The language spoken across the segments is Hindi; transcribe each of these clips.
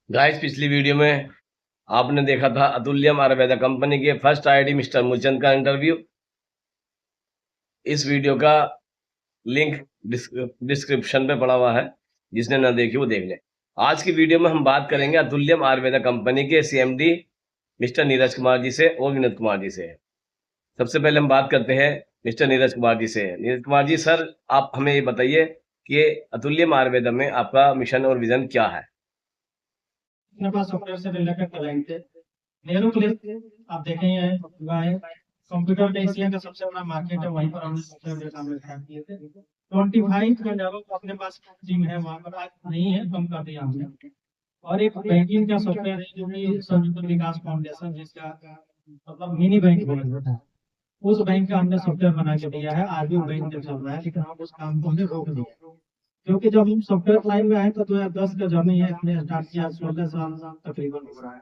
गाइस, पिछली वीडियो में आपने देखा था अतुल्यम आयुर्वेदा कंपनी के फर्स्ट आईडी मिस्टर मूलचंद का इंटरव्यू। इस वीडियो का लिंक डिस्क्रिप्शन पे पड़ा हुआ है, जिसने ना देखी वो देख ले। आज की वीडियो में हम बात करेंगे अतुल्यम आयुर्वेदा कंपनी के सीएमडी मिस्टर नीरज कुमार जी से और विनोद कुमार जी से। सबसे पहले हम बात करते हैं मिस्टर नीरज कुमार जी से। नीरज कुमार जी, सर आप हमें ये बताइए कि अतुल्यम आयुर्वेदा में आपका मिशन और विजन क्या है? अपने पास सॉफ्टवेयर से रिलेटेड क्लाइंट थे। नेहरू क्लिक आप देखें हुआ है। कंप्यूटर का एशिया का सबसे बड़ा मार्केट है, वहीं पर हमने सॉफ्टवेयर का काम स्टार्ट किए थे। 25 के लेवल अपने पास टीम है, वहाँ पर आज नहीं है, कम कर दिया हमने। और एक बैंकिंग का सॉफ्टवेयर है जो कि संयुक्त विकास फाउंडेशन, जिसका मतलब मिनी बैंक बोला जाता है, उस बैंक का हमने सॉफ्टवेयर बना के दिया है। आज भी वो बैंक चल रहा है, लेकिन हम उस काम को हमने रोक दिया क्योंकि जब हम सॉफ्टवेयर लाइन में आए तो 2010 का जर्नी है, हमने स्टार्ट किया। 16 साल तकरीबन हो रहा है।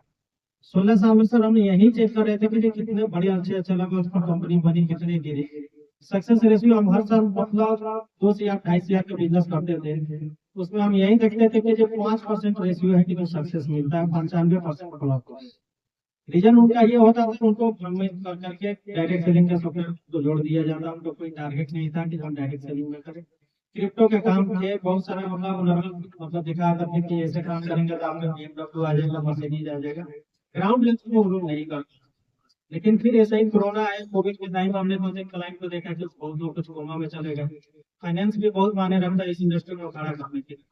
16 साल में सर हम यही चेक कर रहे थे कि कितने बड़े अच्छे अच्छे लगे उस पर कंपनी बनी, कितने गिरी। सक्सेस रेशियो हम हर साल मतलब 2 से 2.5 का बिजनेस करते थे, उसमें हम यही देखते थे कि जो 5% रेशियो है कि जो सक्सेस मिलता है, 95% फ्लॉप होता है। रीजन उनका ये होता था, उनको कर करके डायरेक्ट सेलिंग का सॉफ्टवेयर को जोड़ दिया जाता। उनको कोई टारगेट नहीं था कि हम डायरेक्ट सेलिंग में करें। क्रिप्टो के काम थे बहुत सारे, मतलब दिखा करके कि ऐसे काम करेंगे तो आपका BMW आ जाएगा, मर्सिडीज आ जाएगा। ग्राउंड लेवल पे वो लोग नहीं करते। लेकिन फिर ऐसा ही कोरोना आया, कोविड के टाइम हमने दो तीन क्लाइंट को देखा कि बहुत लोग कुछ कोमा में चले गए। फाइनेंस भी बहुत मायने रखता है इस इंडस्ट्री में खड़ा करने के लिए।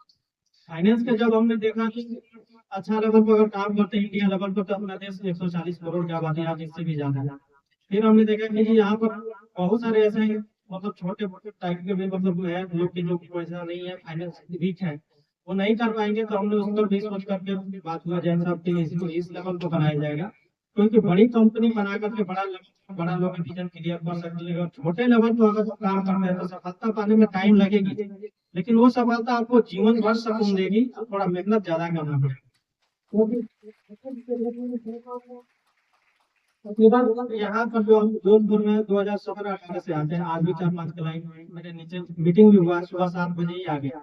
फाइनेंस का जब हमने देखा कि अच्छा लेवल पर अगर काम करते हैं इंडिया लेवल पर, तो अपना देश 140 करोड़ की आबादी आज इससे भी ज्यादा है। फिर हमने देखा कि जी यहाँ पर बहुत सारे ऐसे हैं, मतलब छोटे मोटे टाइप के भी मतलब है लोग की जो पैसा नहीं है, फाइनेंस वीक है, वो नहीं कर पाएंगे। तो हमने उस पर भी सोच करके बात हुआ जैन साहब की इसको इस लेवल पर बनाया जाएगा, क्योंकि बड़ी कंपनी बना करके बड़ा लोग विजन क्लियर कर सकते हैं। और छोटे लेवल पर अगर काम करना है तो सफलता पाने में टाइम लगेगी, लेकिन वो सफलता आपको जीवन भर सुकून देगी। थोड़ा मेहनत ज्यादा करना पड़ेगा। तकरीबन यहाँ पर जो हम जोधपुर में 2017-18 से आते हैं, आज भी 4-5 क्लाइंट मेरे नीचे मीटिंग भी हुआ, सुबह 7 बजे ही आ गया,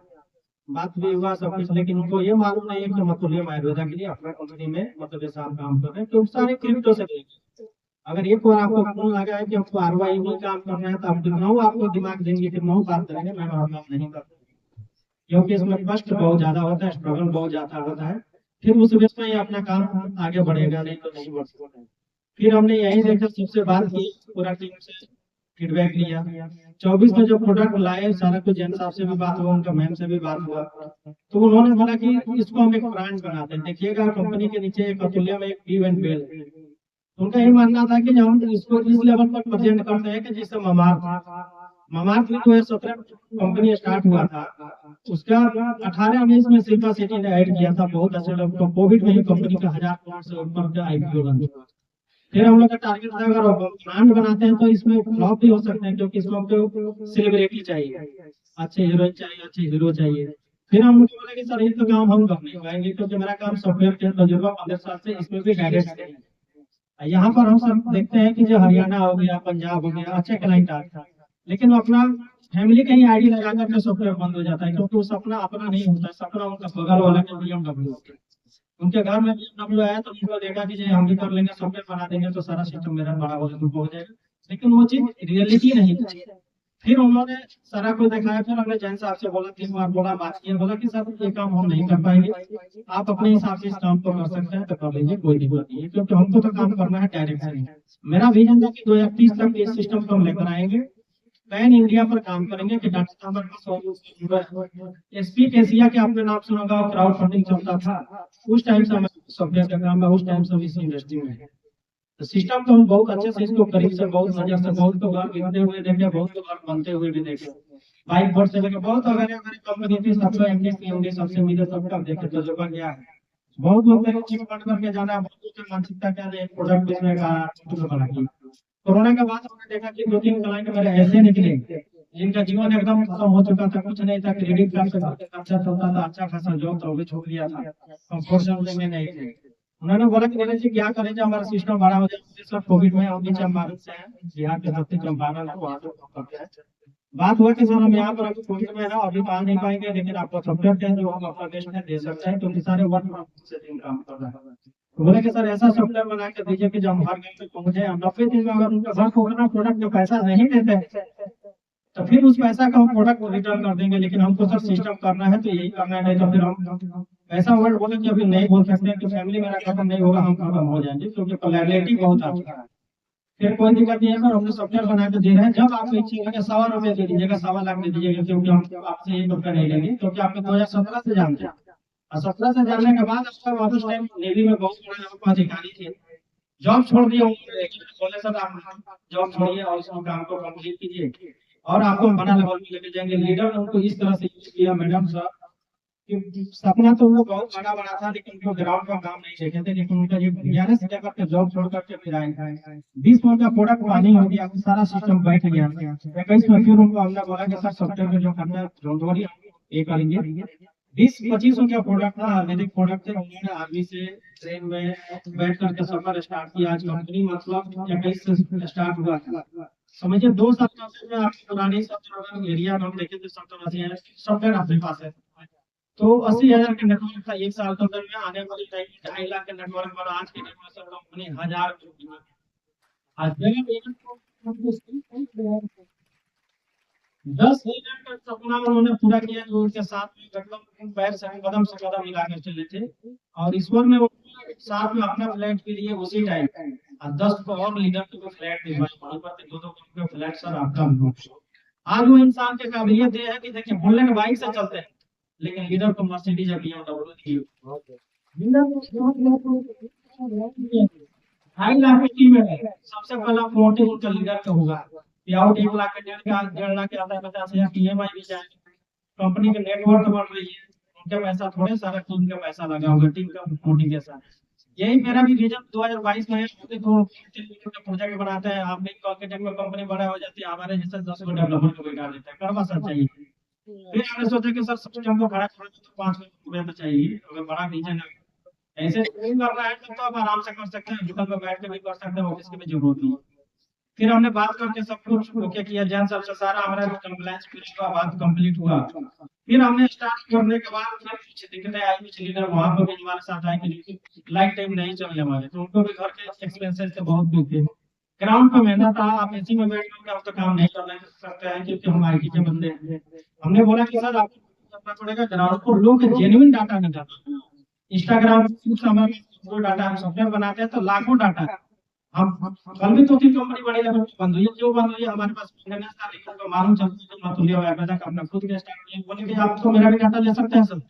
बात भी हुआ सब कुछ। लेकिन उनको ये मालूम नहीं है कि मतलब आयुर्वेदा के लिए अपना कंपनी में मतलब जैसे आप काम कर रहे हैं, तो सारे क्रिप्टो से related। अगर एक बार आपको फोन लगा है कि हमको ROI में काम करना है, तो आप कितना आपको दिमाग देंगे, कितना बात करेंगे, मैं काम नहीं करता, क्योंकि इसमें कष्ट बहुत ज्यादा होता है, स्ट्रगल बहुत ज्यादा होता है। फिर उस बेस में ही अपना काम आगे बढ़ेगा, नहीं तो नहीं बढ़ सकता। फिर हमने यही देखा, सबसे बात की, पूरा टीम से फीडबैक लिया। 24 में जो प्रोडक्ट लाए, सारा कुछ जैन साहब से भी बात हुआ, उनका मैम से भी बात हुआ, तो उन्होंने बोला कि इसको हम एक ब्रांड बनाते हैं। देखिएगा कंपनी के नीचे एक अतुल्य में एक पी एंड बेल, उनका ये मानना था कि हम इसको इस लेवल पर प्रेजेंट करते हैं कि जिससे ममार्थ ममार्थ में 2017 कंपनी स्टार्ट हुआ था, उसका 18-19 में शिल्पा शेट्टी ने ऐड किया था। बहुत अच्छे लोग, तो कोविड में ही कंपनी का 1000 करोड़ से ऊपर का IPO लॉन्च हुआ। फिर हम लोग का टारगेट था अगर ब्रांड बनाते हैं तो इसमें फ्लॉप भी हो सकते हैं, क्योंकि इसमें हमको सेलिब्रिटी चाहिए, अच्छे हीरोइन चाहिए, अच्छे हीरो चाहिए। फिर हम मुझे बोला कि सर ये तो काम हम कर नहीं पाएंगे, क्योंकि मेरा काम सॉफ्टवेयर के तजुर्बा 15 साल से, इसमें भी डायरेक्ट नहीं है। यहाँ पर हम सब देखते हैं कि जो हरियाणा हो गया, पंजाब हो गया, अच्छे क्लाइंट आते हैं, लेकिन अपना फैमिली का ही ID लगा करके सॉफ्टवेयर बंद हो जाता है, क्योंकि वो सपना अपना नहीं होता, सपना उनका बगल वाला के BMW होता है। उनके घर में BMW आया तो उनको देखा कि जी हम भी कर लेंगे, सॉफ्टवेयर बना देंगे तो सारा सिस्टम मेरा बड़ा हो जाएगा, लेकिन वो चीज रियलिटी नहीं थी। फिर उन्होंने सारा कुछ दिखाया। फिर हमने जैन साहब से बोला, 3 बार बोला, बात किया, बोला कि सर ये काम हम नहीं कर पाएंगे, आप अपने हिसाब से इस काम को कर सकते हैं तो कर लीजिए, कोई दिक्कत नहीं है, क्योंकि हमको तो काम करना है डायरेक्ट से। मेरा विजन था कि 2030 तक इस सिस्टम को हम लेकर आएंगे, पैन इंडिया पर काम करेंगे कि डॉक्टर नंबर SP एशिया के आपने नाम सुना होगा, क्राउड फंडिंग चलता था उस टाइम से, हमारे सॉफ्टवेयर का काम है, उस टाइम से इस इंडस्ट्री में है। तो सिस्टम तो हम बहुत अच्छे से इसको करीब से, बहुत नजर से, बहुत को घर बिकते हुए देखे, बहुत को घर बनते हुए भी देखे, बाइक बोर्ड से लेकर बहुत अगर अगर कंपनी थी, सबसे MD सबसे मिले सब तक देखे, तजुर्बा क्या है। बहुत लोग मेरे चिप बंद करके जाना है, बहुत लोग की मानसिकता क्या है, प्रोडक्ट बेचने का बना की। कोरोना के बाद हमने देखा कि 2-3 क्लाइंट मेरे ऐसे निकले जिनका जीवन एकदम खत्म हो चुका था, कुछ नहीं था, क्रेडिट कार्ड से खर्चा चलता था, अच्छा खासा जॉब था वो भी छोड़ दिया था, कंफर्ट जोन में नहीं थे। उन्होंने बोला कि नीरज जी क्या करें जो हमारा सिस्टम बड़ा हो जाए। सब कोविड में हम भी चंपारण से हैं, बिहार के सबसे चंपारण है, वहाँ से काम करते हैं। बात हुआ कि सर हम यहाँ पर अभी कोर्ट में है, अभी तो आ नहीं पाएंगे, लेकिन आपको सॉफ्टवेयर है जो हम अपना टेस्ट में दे सकते हैं, क्योंकि सारे वर्क फ्रॉम से टीम काम कर रहा है। तो बोले कि सर ऐसा सॉफ्टवेयर बना के दीजिए कि जो हम हर घर तक पहुंचे, हम 90 दिन में अगर उनका वर्क होगा प्रोडक्ट जो पैसा नहीं देते तो फिर उस पैसा का हम प्रोडक्ट रिटर्न कर देंगे, लेकिन हमको सर सिस्टम करना है तो यही करना है, नहीं तो फिर हम ऐसा वर्ड बोले कि अभी नहीं बोल सकते कि फैमिली मेरा खत्म नहीं होगा, हम खत्म हो जाएंगे, क्योंकि प्लेबिलिटी बहुत अच्छा है। फिर कोई दिक्कत नहीं है सर, हमने सॉफ्टवेयर बना के दे रहे हैं, जब आपको इच्छा लगे 1.25 दे दीजिएगा, 1.25 दे दीजिएगा, क्योंकि हम आपसे 1 रुपया नहीं लेंगे, क्योंकि आपके 2017 से जानते हैं, और 17 से जानने के बाद आपका वापस टाइम नेवी में बहुत बड़े आपको अधिकारी थे, जॉब छोड़ दिया उन्होंने, लेकिन बोले सर आप जॉब छोड़िए और इस काम को कंप्लीट कीजिए और आपको हम बड़ा लेवल में लेके जाएंगे। लीडर ने उनको इस तरह से यूज किया मैडम सर, कि सपना तो वो बहुत बड़ा बड़ा था, लेकिन उनको ग्राउंड का काम नहीं देखे थे, लेकिन उनका जो ग्यारह से लेकर के जॉब छोड़ करके फिर आए 20 का प्रोडक्ट पानी हो गया, सारा सिस्टम बैठ गया। 21 में फिर उनको हमने बोला कि सर सॉफ्टवेयर में जो करना है जोड़ी ये करेंगे। 20-25 का प्रोडक्ट था, आयुर्वेदिक प्रोडक्ट थे, उन्होंने आर्मी से ट्रेन में बैठ करके सफर स्टार्ट किया। आज कंपनी मतलब 21 से स्टार्ट हुआ था, समझिए 2 साल का में आपकी पुरानी सॉफ्टवेयर एरिया हम देखे थे 70-80 सॉफ्टवेयर आपके पास है, तो 80,000 के नेटवर्क था 1 साल के अंदर में, आने वाली टाइम 2.5 लाख के नेटवर्क पर आज के डेट में सब कंपनी 1000 आज 10,000 का सपना उन्होंने पूरा किया, जो उनके साथ में मतलब पैर से कदम मिला कर चले थे, और ईश्वर में वो साथ में अपना फ्लैट के लिए उसी टाइम और 10 को और लीडर को फ्लैट दिलवाए, पर 2-2 का फ्लैट सर आपका। आज वो इंसान के काबिलियत ये है कि देखिए बुलेट बाइक से चलते हैं, लेकिन लीडर को मर्सिडीज या BMW दी। 2.5 लाख की टीम है, सबसे पहला फ्लोटिंग उनका लीडर का होगा, पेआउट 1 लाख के 1.5 लाख के आता है, 50,000 की EMI भी जाएगी, कंपनी के नेटवर्क बढ़ रही है, उनका पैसा थोड़े सारा टीम का पैसा लगा होगा, टीम का फ्लोटिंग के साथ। यही मेरा भी विजन 2022 में है, देखो प्रोजेक्ट बनाते हैं, आप एक आर्किटेक्ट में कंपनी बड़ा हो जाती है, हमारे जैसे 10 को डेवलपर को बिठा देते हैं, करवा सर चाहिए। फिर हमने सोचा कि सर सिस्टम को खड़ा करना तो 5 रुपए में चाहिए, अगर बड़ा विजन है ऐसे ट्रेनिंग करना है तो आप आराम से कर सकते हैं, दुकान पर बैठ के भी कर सकते हैं, ऑफिस की भी जरूरत नहीं। फिर हमने बात करके सब कुछ ओके किया, जैन सर से सारा हमारा कंप्लायंस फिर हुआ, बात कंप्लीट हुआ। फिर हमने स्टार्ट करने के बाद फिर कुछ दिक्कतें आई, कुछ लीडर वहां पर भी हमारे साथ आए कि लाइफ टाइम नहीं चलने वाले, तो उनको भी घर के एक्सपेंसेस से बहुत दुख थे। ग्राउंड पे मेहनत था, आप एसी में बैठ कर तो काम नहीं कर सकते हैं, क्योंकि हम IT के बंदे हैं। हमने बोला कि सर आपको करना पड़ेगा ग्राउंड को लोग जेन्युइन डाटा निकालना। इंस्टाग्राम कुछ समय जो डाटा हम सॉफ्टवेयर बनाते हैं तो लाखों डाटा है, हम कल भी 2-3 कंपनी बड़ी लेवल की बंद हुई है, जो बंद हुई है हमारे पास मेंटेनेंस था, लेकिन उनको मालूम चलता है कि मतुल्य आयुर्वेदा का अपना खुद का स्टार्ट किया, बोले कि आप तो मेरा भी डाटा ले सकते हैं सर।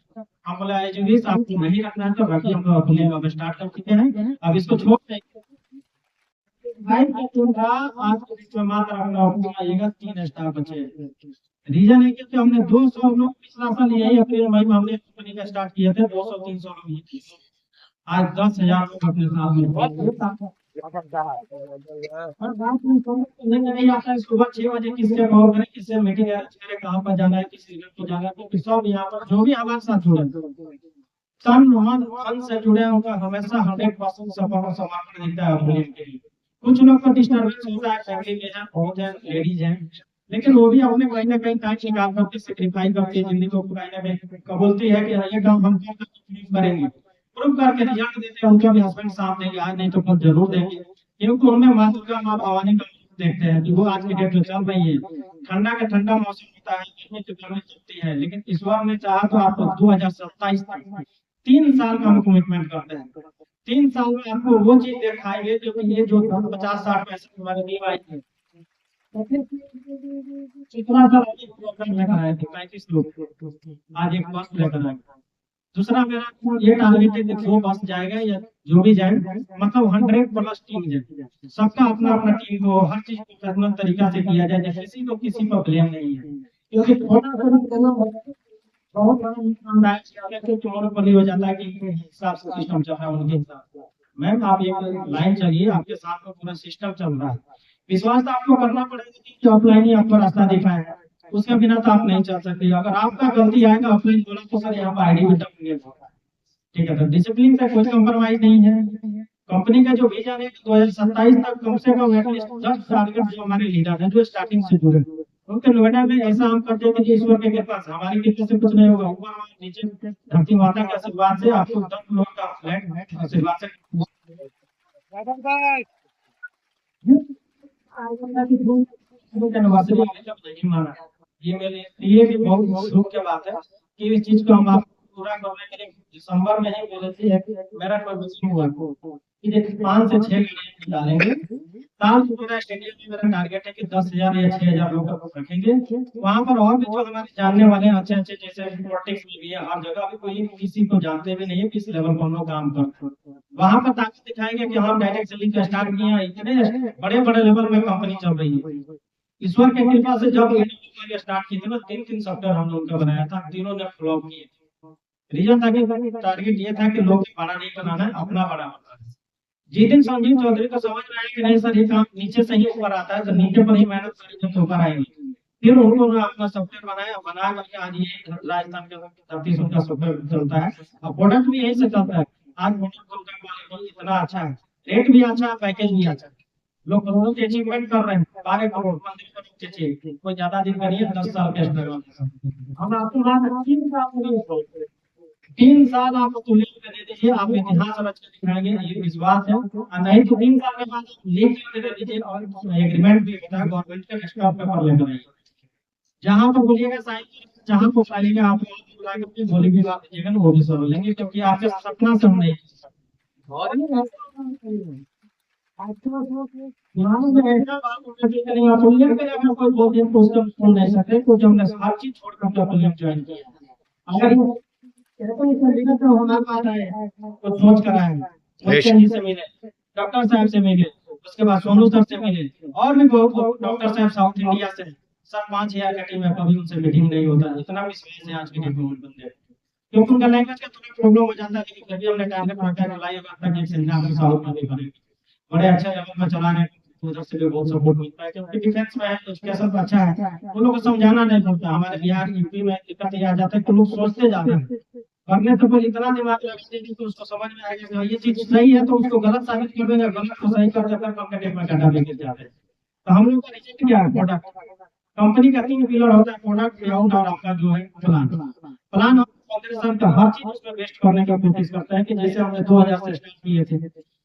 हम बोले एजुकेश आपको नहीं रखना है तो बाकी हम अपने अब स्टार्ट कर चुके हैं, अब इसको छोड़ देंगे। भाई था आज के बीच में मात्र अपना ऑफिस आएगा 3 स्टाफ बचे। रीजन है कि हमने 200 लोग पिछला साल यही अप्रैल मई में हमने कंपनी का स्टार्ट किए थे, 200-300 लोग, आज 10,000 लोग अपने साथ में और रात में नहीं आता है, सुबह 6 बजे किससे कॉल करें, किससे मीटिंग अरेंज करें, कहाँ पर जाना है, किस लीडर को जाना है, क्योंकि सब यहाँ पर जो भी हमारे साथ जुड़े तन मन धन से जुड़े होगा, हमेशा 100% समर्पण देता है अपने के लिए। कुछ लोग को डिस्टर्बेंस होता है, फैमिली में है, बहुत है, लेडीज हैं, लेकिन वो भी अपने कहीं ना कहीं टाइम निकाल करके सेक्रीफाइस करके जिंदगी को कहीं ना कहीं कबूलती है कि ये काम हम करेंगे, प्रूव करके रिजल्ट देते हैं। उनका भी हस्बैंड साथ देंगे, आज नहीं तो कल जरूर देंगे, क्योंकि उनमें माँ दुर्गा माँ भवानी का देखते हैं कि वो आज की डेट में चल रही है। ठंडा का ठंडा मौसम होता है, गर्मी की गर्मी चलती है, लेकिन ईश्वर ने चाहा तो आपको 2027 तक 3 साल का हम कमिटमेंट करते हैं। 3 साल में आपको वो चीज दिखाएंगे जो कि ये जो 50-60 पैसे हमारे लिए आई है, कितना साल लेकर आए थे 35 लोग, आज एक बस लेकर आए। दूसरा मेरा ये टारगेट है कि जो बस जाएगा या जो भी जाए, मतलब 100+ टीम जाए, सबका अपना अपना टीम को हर चीज प्रोफेशनल तरीका से किया जाए, किसी को किसी पर ब्लेम नहीं है, क्योंकि थोड़ा बहुत बड़ा नुकसानदायक चोरों पर हो जाता है कि हिसाब से सिस्टम चल रहा है उनके हिसाब से। मैम आप एक लाइन चलिए, आपके साथ में पूरा सिस्टम चल रहा है, विश्वास तो आपको करना पड़ेगा कि ऑफलाइन ही आपको रास्ता दिखाएगा, उसके बिना तो आप नहीं चल सकते। अगर आपका गलती आएगा ऑफलाइन बोला तो सर यहाँ पर ID भी डुप्लीकेट होगा, ठीक है, तो डिसिप्लिन का कोई कॉम्प्रोमाइज नहीं है। कंपनी का जो विजन है 2027 तक कम से कम एटलीस्ट 10 टारगेट जो हमारे लीडर हैं जो स्टार्टिंग से जुड़े, क्योंकि नोएडा में ऐसा हम करते हैं कि ईश्वर के कृपा से, हमारी कृपा से कुछ नहीं होगा, ऊपर और नीचे धरती माता के आशीर्वाद से आपको 10 फ्लोर का फ्लैट आशीर्वाद से एनिवर्सरी जब नहीं माना। ये मेरे लिए भी बहुत दुख की बात है कि इस चीज को हम आप पूरा करने के लिए दिसंबर में ही बोले थे कि मेरा कोई मीटिंग हुआ कि जैसे 5 से 6 गाड़ी डालेंगे। साल में मेरा स्टेडियम में मेरा टारगेट है कि 10,000 या 6,000 लोग को रखेंगे वहां पर। और भी जो हमारे जानने वाले अच्छे अच्छे, जैसे पॉलिटिक्स में भी है, हर जगह अभी कोई किसी को जानते भी नहीं है किस लेवल पर हम लोग काम करते हैं। वहां पर ताकत दिखाएंगे कि हम डायरेक्ट सेलिंग का स्टार्ट किए हैं, इतने बड़े बड़े लेवल में कंपनी चल रही है। ईश्वर की कृपा से जब स्टार्ट किए थे ना, 3 सॉफ्टवेयर हम लोग का बनाया था, तीनों ने फ्लॉप किए थे। रीजन था कि टारगेट ये था कि लोग बड़ा नहीं बनाना है, अपना बड़ा बनाना है। जिस दिन संजीव चौधरी को समझ में आया कि नहीं सर ये काम नीचे से ही ऊपर आता है, तो नीचे पर ही मेहनत करी जब ऊपर आएगी, फिर उन्होंने अपना सॉफ्टवेयर बना करके आज ये राजस्थान के 33 उनका सॉफ्टवेयर चलता है और प्रोडक्ट भी यही से चलता है। आज प्रोडक्ट का क्वालिटी इतना अच्छा है, रेट भी अच्छा है, पैकेज भी अच्छा है, लोग करोड़ों की अचीवमेंट कर रहे हैं, 12 करोड़ 15 करोड़ की चीज कोई ज्यादा दिन का नहीं है, 10 साल के स्ट्रगल। हम आपको बात 3 साल आप तुल्य कर दे दीजिए, आप इतिहास रच के दिखाएंगे, ये विश्वास है। और नहीं तो 3 साल के बाद लिख के दे दीजिए और एग्रीमेंट भी होता है गवर्नमेंट के स्टॉप पेपर लेकर आइए, जहां पर बोलिएगा साइन, जहां पर फाइलेगा आप बुला के अपनी बोली भी बात दीजिएगा ना, वो भी समझ लेंगे, क्योंकि आपके सपना से हम नहीं कोई बोल दिया तो उसको सुन नहीं सकते, तो जब हमने हर चीज छोड़कर अपने ज्वाइन किया। अगर तो हमारे पास आए तो सोच कर आए, मुख्यमंत्री से मिले, डॉक्टर साहब से मिले, उसके बाद सोनू सर से मिले, और भी बहुत डॉक्टर साहब साउथ इंडिया से सर 5,000 का टीम है, कभी उनसे मीटिंग नहीं होता, इतना विश्वास है आज के डेट में उन बंदे, क्योंकि उनका लैंग्वेज का थोड़ा प्रॉब्लम हो जाता है, लेकिन कभी हमने टारगेट रखा है बुलाइए तक एक सेमिनार हम साउथ में भी करेंगे, बड़े अच्छे लेवल पर चला रहे हैं, उधर से भी बहुत सपोर्ट मिलता है, क्योंकि डिफेंस में है, एजुकेशन तो अच्छा है, उन लोगों को समझाना नहीं पड़ता। हमारे बिहार यूपी में दिक्कत ये आ जाता है कि लोग सोचते ज्यादा हैं, करने से पहले इतना दिमाग लगाते हैं कि उसको समझ में आएगा कि ये चीज सही है तो उसको गलत साबित कर देंगे, गलत को सही कर देकर कॉम्पिटिटिव में गड्ढा में गिर जाते हैं। तो हम लोग का रिजल्ट क्या है, प्रोडक्ट कंपनी का 3 पिलर होता है, प्रोडक्ट, लेआउट और आपका जो है प्लान। प्लान और का हर चीज उसमें बेस्ट करने का कोशिश करता है कि जैसे हमने 2000 से स्टार्ट किए थे,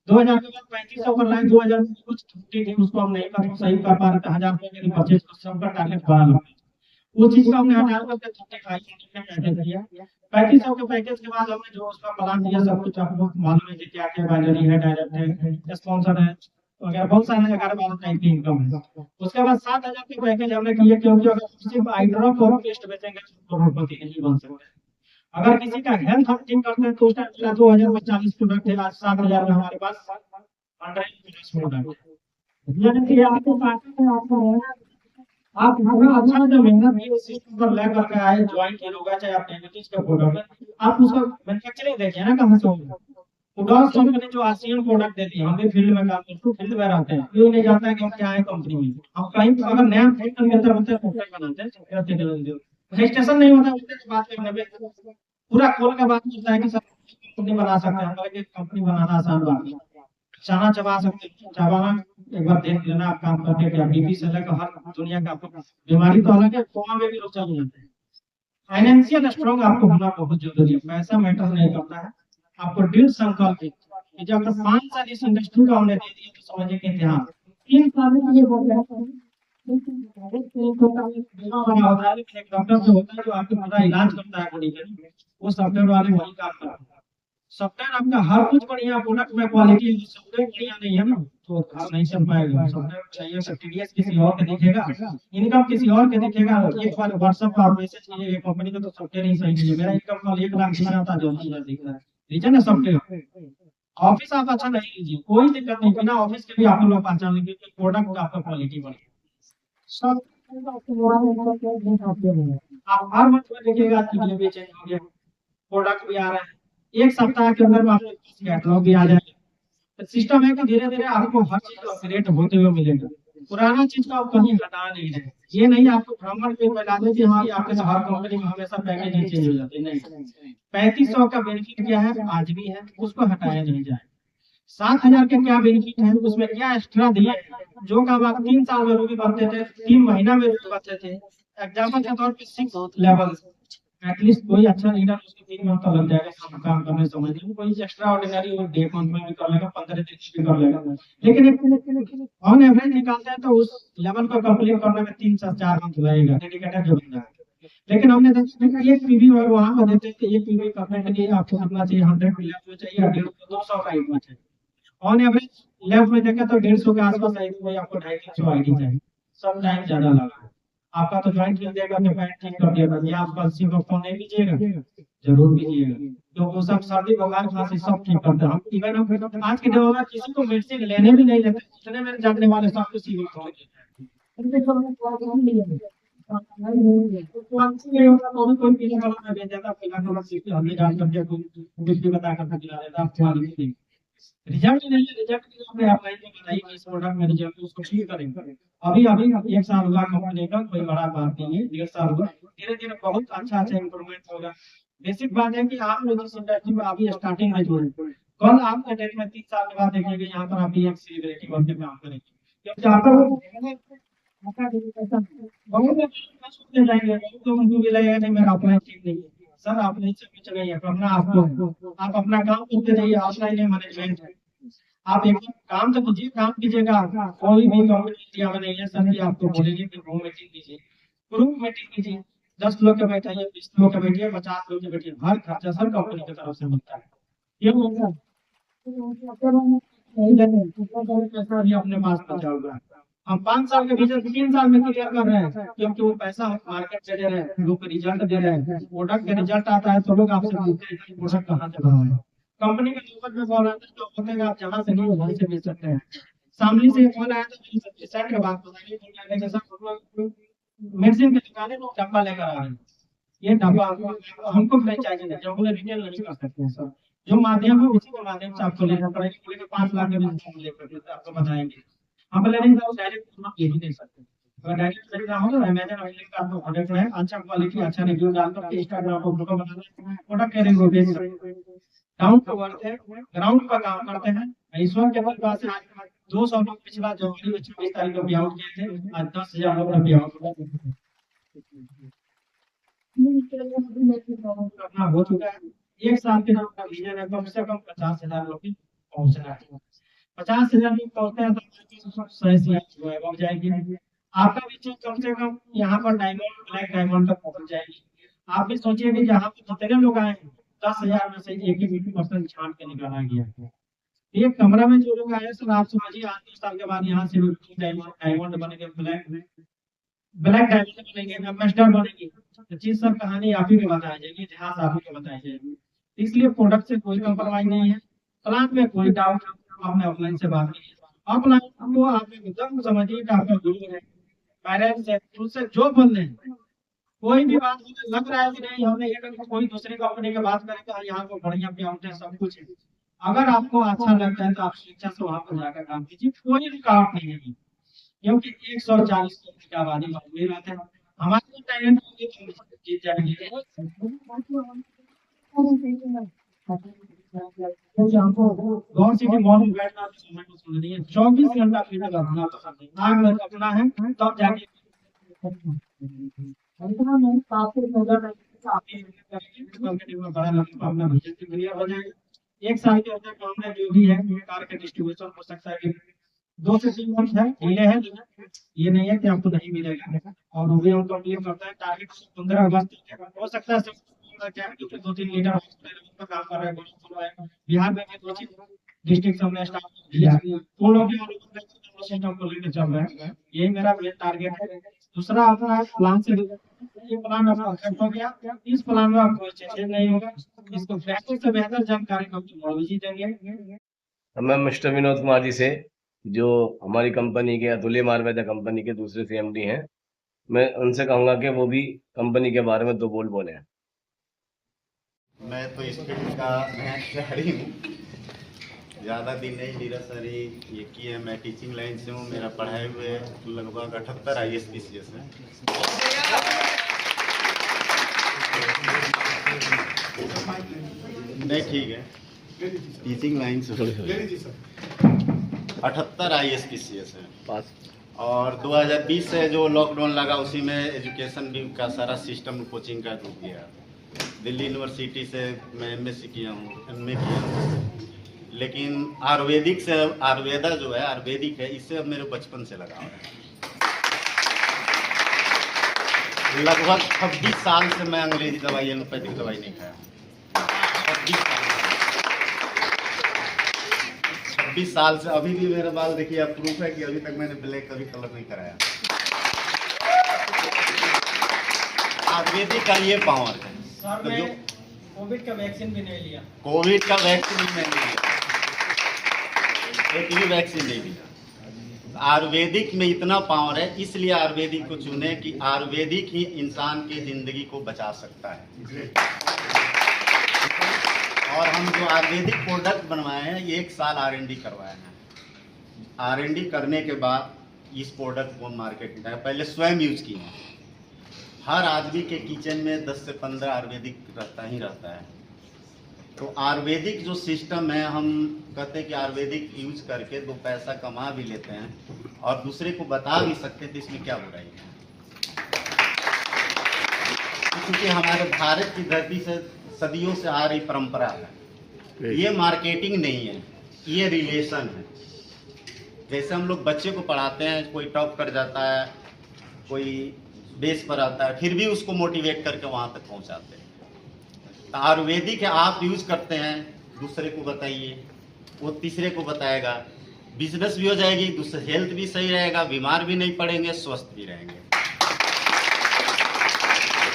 2000 के बाद 3500 पर लाइन, 2000 में कुछ छुट्टी थी उसको हम नहीं कर सही कर पा रहे थे, 1000 रुपए के परचेज को सबका टारगेट बढ़ा लो, वो चीज को हमने हटा करके 3500 किया। 3500 के पैकेज के बाद हमने जो उसका प्लान दिया सब कुछ आपको मालूम है कि क्या क्या बाइनरी है, डायरेक्ट है, स्पॉन्सर है वगैरह, बहुत सारे 11-12 टाइप की इनकम है। उसके बाद 7,000 के पैकेज हमने किए, क्योंकि अगर सिर्फ आईड्रॉप और टेस्ट बेचेंगे तो करोड़पति नहीं बन सकते। अगर किसी का हेल्थ हंटिंग करते हैं तो उस टाइम 2000 में 40 प्रोडक्ट थे, आज 7,000 में हमारे पास 100 प्रोडक्ट है। यानी कि आपको आप पूरा अच्छा जो मेहनत ये सिस्टम पर लगा करके आए, ज्वाइन किए होगा, चाहे आप डायबिटीज का प्रोडक्ट आप उसका मैन्युफैक्चरिंग देखिए ना कहां से होगा। उडॉस कंपनी जो आसियन प्रोडक्ट देती है, हम भी फील्ड में काम करते हैं, फील्ड में रहते हैं, ये नहीं जानता है कि हम क्या है कंपनी में। हम कहीं अगर नया फैक्ट्री के अंदर होते हैं प्रोडक्ट बनाते हैं, रजिस्ट्रेशन नहीं होता उसके बात करने में पूरा खोल के बात करता है कि सब कंपनी बना सकते हैं, हमारे कंपनी बनाना आसान बात है, चना चबा सकते हैं, चबाना एक बार देख लेना आप काम करके, क्या बीपी से लेकर हर दुनिया का बीमारी तो अलग है, कोमा में भी लोग चल जाते हैं। फाइनेंशियल स्ट्रांग आपको होना बहुत जरूरी है, पैसा मैटर नहीं करता है, आपको दृढ़ संकल्प कि जब तक 5 साल इस इंडस्ट्री को हमने दे दिया तो समझिए कि इतिहास 3 साल में ये हो गया। एक डॉक्टर जो होता है जो आपको पूरा इलाज करता है बॉडी का, वो सॉफ्टवेयर वाले वही काम करते हैं। सॉफ्टवेयर आपका हर कुछ बढ़िया, प्रोडक्ट में क्वालिटी है, सॉफ्टवेयर बढ़िया नहीं है ना तो काम नहीं चल पाएगा। सॉफ्टवेयर चाहिए, टीडीएस किसी और के दिखेगा, इनकम किसी और के दिखेगा, एक बार व्हाट्सएप पर मैसेज कीजिए कंपनी का तो सॉफ्टवेयर ही सही नहीं है, मेरा इनकम कल 1 लाख दिख रहा था जो नहीं दिख रहा है, रीजन है सॉफ्टवेयर। ऑफिस आप अच्छा नहीं लीजिए, कोई दिक्कत नहीं, बिना ऑफिस के भी आप लोग पहचान लेंगे कि प्रोडक्ट आपका क्वालिटी बढ़िया। सब आप हर मंथ में देखिएगा कि भी चेंज हो गया, प्रोडक्ट भी आ रहा है, एक सप्ताह के अंदर आपके कैटलॉग भी आ जाएगा। तो सिस्टम है कि धीरे धीरे आपको हर चीज का अपग्रेड होते हुए मिलेगा, पुराना चीज का आप कहीं हटा नहीं है। ये नहीं आपको भ्रमण पे बता दे कि हाँ आपके हर कंपनी में हमेशा पैकेजिंग चेंज हो जाती है, नहीं। 3500 का बेनिफिट क्या है, आज भी है, उसको हटाया नहीं जाए। 7,000 के क्या बेनिफिट है, उसमें क्या एक्स्ट्रा दिए हैं, जो काम आप 3 साल में रूबी करते थे 3 महीना में रूबी करते थे। एग्जाम्पल के तौर पे 6 लेवल, एटलीस्ट कोई अच्छा लीडर उसको 3 मंथ तो लग जाएगा सब काम करने समझने में, कोई एक्स्ट्रा ऑर्डिनरी वो 1.5 मंथ में भी कर लेगा, 15 दिन में भी कर लेगा। लेकिन एक ऑन एवरेज निकालते हैं तो उस लेवल को कंप्लीट करने में 3 से 4 मंथ लगेगा डेडिकेटेड जो बंदा है। लेकिन हमने देखा कि एक पीवी वहां पर देते हैं कि एक पीवी करने के लिए आपको कितना चाहिए, 100 लेफ्ट में चाहिए, 150 200 राइट में चाहिए। ऑन एवरेज लेफ्ट में देखें तो 150 के आसपास आई थी, आपको 250 आईडी चाहिए, सब टाइम ज्यादा लगा। आपका तो ज्वाइंट मिल देगा कि पैंट ठीक कर दिया था, ये आप कल को फोन नहीं लीजिएगा, जरूर लीजिएगा, क्योंकि वो सब सर्दी बुखार खांसी सब ठीक करते हैं। हम इवन हम आज के डेट में किसी को मेडिसिन लेने भी नहीं देते, जितने मेरे जानने वाले सब कुछ सीविल खोल कोई पीने वाला मैं भेज देता, पीला वाला सीखते हल्दी डाल करके कोई बता कर दिला देता, आप खा लीजिए। रिजल्ट नहीं है, रिजल्ट के लिए अपने अप्लाई में बताइए कि इस प्रोडक्ट में रिजल्ट है, उसको ठीक करेंगे। अभी अभी 1 साल हुआ कंपनी का, कोई बड़ा बात नहीं है, 1.5 साल हुआ, धीरे धीरे बहुत अच्छा इम्प्रूवमेंट होगा। बेसिक बात है कि आप लोग जिस इंडस्ट्री में अभी स्टार्टिंग में जुड़े, कल आपके डेट में 3 साल के बाद देखेंगे यहाँ पर आप एक सेलिब्रिटी बन के काम करेंगे, क्योंकि जाएंगे तो उनको भी लगेगा नहीं मेरा अपना ठीक नहीं है। सर आप नहीं समझ रहे हैं, अपना आपको आप अपना काम करते रहिए, ऑफलाइन मैनेजमेंट है। आप एकदम काम तो कीजिए, काम कीजिएगा, कोई भी कंपनी इंडिया में नहीं है सर कि आपको बोलेंगे कि रूम मीटिंग कीजिए, ग्रुप मीटिंग कीजिए, 10 लोग के बैठाइए, 20 लोग के बैठिए, 50 लोग के बैठिए, हर खर्चा सर कंपनी की तरफ से मिलता है। ये पैसा भी अपने पास बचा हुआ है, हम 5 साल के भीतर 3 साल में क्लियर कर रहे हैं, क्योंकि वो पैसा हम मार्केट से दे रहे हैं, लोग रिजल्ट दे रहे हैं, प्रोडक्ट के रिजल्ट आता है तो लोग आपसे पूछते हैं प्रोडक्ट कहाँ से बना है। कंपनी के ऊपर में बोल रहे थे तो होते हैं आप जहाँ से नहीं वहीं से मिल सकते हैं। सामने से फोन आया तो सेट के बात बताइए, जैसा मेडिसिन की दुकानें लोग डब्बा लेकर आ रहे हैं, ये डब्बा हमको फ्रेंचाइजी है, जो हमने रिटेल नहीं कर सकते हैं सर, जो माध्यम है उसी के माध्यम से आपको लेना पड़ेगा, पूरे 5 लाख के भी लेकर आपको बताएंगे। हम बोले नहीं सर डायरेक्ट आप ये भी दे सकते हैं, अगर डायरेक्ट खरीदना हो तो अमेज़न और लिंक आपको प्रोडक्ट में अच्छा क्वालिटी अच्छा रिव्यू डाल कर इंस्टाग्राम पर फोटो बनाना, प्रोडक्ट के रिव्यू भेज सकते हैं। डाउन टू अर्थ है, ग्राउंड पर काम करते हैं। ईश्वर के पास से आज 200 लोग पिछला जनवरी में 24 तारीख को पे आउट किए थे, आज 10,000 लोग ने पे आउट करना हो चुका है। 1 साल के का विजन है, कम से कम 50,000 लोग की पहुंचना है। 50,000 लोग पहुंचते हैं तो सही हो जाएगी, आपका विजन कम से कम यहाँ पर डायमंड ब्लैक डायमंड तक पहुंच जाएगी। आप भी सोचिए कि जहाँ पे जितने लोग आए 10,000 में से एक ही 20% छांट के निकाला गया। एक कमरा में जो लोग आए सर आप समझिए आज 2 साल के बाद यहाँ से डायमंड डायमंड बनेंगे, ब्लैक ब्लैक डायमंड बनेंगे, एम्बेसडर बनेंगे, तो चीज सर कहानी आप ही को बताई जाएगी, इतिहास आप ही को बताई जाएगी। इसलिए प्रोडक्ट से कोई कंप्रोमाइज नहीं है, प्लान में कोई डाउट आपने ऑफलाइन से बात की, ऑफलाइन को आप एकदम समझिए कि आपका गुरु है, पेरेंट्स है, उससे जो बोल रहे हैं कोई भी बात लग रहा है कि नहीं हमने ये कोई दूसरी कंपनी की बात करें तो यहाँ को बढ़िया पे आउट सब कुछ है, अगर आपको अच्छा लगता है तो आप शिक्षा से वहां पर जाकर काम कीजिए, कोई रुकावट नहीं है, क्योंकि 140 करोड़ की आबादी में रहते हैं, हमारे टैलेंट जीत जाएंगे। गौर सिटी मॉल में बैठना समय को सुन रही है, 24 घंटा फील्ड करना आग में अपना है तब जाके एक साल के अंदर काम में जो भी है कार के डिस्ट्रीब्यूशन हो सकता है 2 से 3 मंथ है, डिले है, ये नहीं है कि आपको नहीं मिलेगा, और वो भी हम कंप्लीट करते हैं। टारगेट 15 अगस्त हो सकता है क्योंकि 2-3 लीडर पर काम कर रहे हैं, बिहार में भी 2 डिस्ट्रिक्ट हमने स्टार्ट किया, तो लोग सिस्टम को लेकर चल रहे हैं, यही मेरा मेन टारगेट है। दूसरा अपना प्लान से ये प्लान आपका खत्म हो गया, इस प्लान में आप कोई चेंज नहीं होगा, इसको बेहतर से बेहतर जानकारी डॉक्टर जी देंगे। मैं मिस्टर विनोद कुमार जी से, जो हमारी कंपनी के अतुल्यम आयुर्वेदा कंपनी के दूसरे CMD हैं, मैं उनसे कहूँगा कि वो भी कंपनी के बारे में 2 बोल बोले। मैं तो इस फील्ड का नया खिलाड़ी हूँ, ज़्यादा दिन नहीं, मेरा सर ये किए मैं टीचिंग लाइन से हूँ, मेरा पढ़ाए हुए लगभग 78 ISPCS है। नहीं ठीक है, टीचिंग लाइन से थोड़ी 78 ISPCS है। पास और 2020 से जो लॉकडाउन लगा उसी में एजुकेशन भी का सारा सिस्टम कोचिंग का डूब गया। दिल्ली यूनिवर्सिटी से मैं MSc किया हूँ, MA किया हूँ, लेकिन आयुर्वेदिक से आयुर्वेदा जो है आयुर्वेदिक है, इससे अब मेरे बचपन से लगाव है। लगभग 26 साल से मैं अंग्रेजी दवाई एलोपैथिक दवाई नहीं खाया। 26 साल से अभी भी मेरे बाल देखिए, अब प्रूफ है कि अभी तक मैंने ब्लैक कभी कलर नहीं कराया। आयुर्वेदिक का ये पावर है। सर तो मैं जो कोविड का वैक्सीन भी नहीं लिया। कोविड का वैक्सीन भी मैंने नहीं लिया, एक भी वैक्सीन नहीं लिया। आयुर्वेदिक में इतना पावर है, इसलिए आयुर्वेदिक को चुने कि आयुर्वेदिक ही इंसान की जिंदगी को बचा सकता है। और हम जो आयुर्वेदिक प्रोडक्ट बनवाए हैं, ये 1 साल R&D करवाए हैं। R&D करने के बाद इस प्रोडक्ट को मार्केट में पहले स्वयं यूज किए हैं। हर आदमी के किचन में 10 से 15 आयुर्वेदिक रहता ही रहता है। तो आयुर्वेदिक जो सिस्टम है, हम कहते हैं कि आयुर्वेदिक यूज करके 2 पैसा कमा भी लेते हैं और दूसरे को बता भी सकते हैं, तो इसमें क्या बुराई है। क्योंकि हमारे भारत की धरती से सदियों से आ रही परंपरा है। ये मार्केटिंग नहीं है, ये रिलेशन है। जैसे हम लोग बच्चे को पढ़ाते हैं, कोई टॉप कर जाता है, कोई बेस पर आता है, फिर भी उसको मोटिवेट करके वहां तक पहुंचाते हैं। तो आयुर्वेदिक है, आप यूज करते हैं, दूसरे को बताइए, वो तीसरे को बताएगा, बिजनेस भी हो जाएगी, दूसरे हेल्थ भी सही रहेगा, बीमार भी नहीं पड़ेंगे, स्वस्थ भी रहेंगे।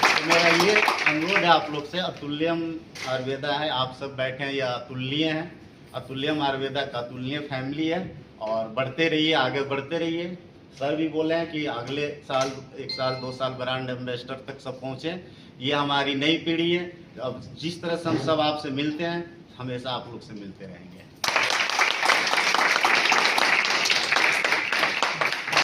तो मेरा ये अनुरोध है आप लोग से, अतुल्यम आयुर्वेदा है, आप सब बैठे हैं, यह अतुल्य हैं। अतुल्यम आयुर्वेदा का अतुल्य फैमिली है और बढ़ते रहिए, आगे बढ़ते रहिए। सर भी बोले हैं कि अगले साल 1 साल 2 साल ब्रांड एम्बेसडर तक सब पहुँचे। ये हमारी नई पीढ़ी है। अब जिस तरह से हम सब आपसे मिलते हैं, हमेशा आप लोग से मिलते रहेंगे।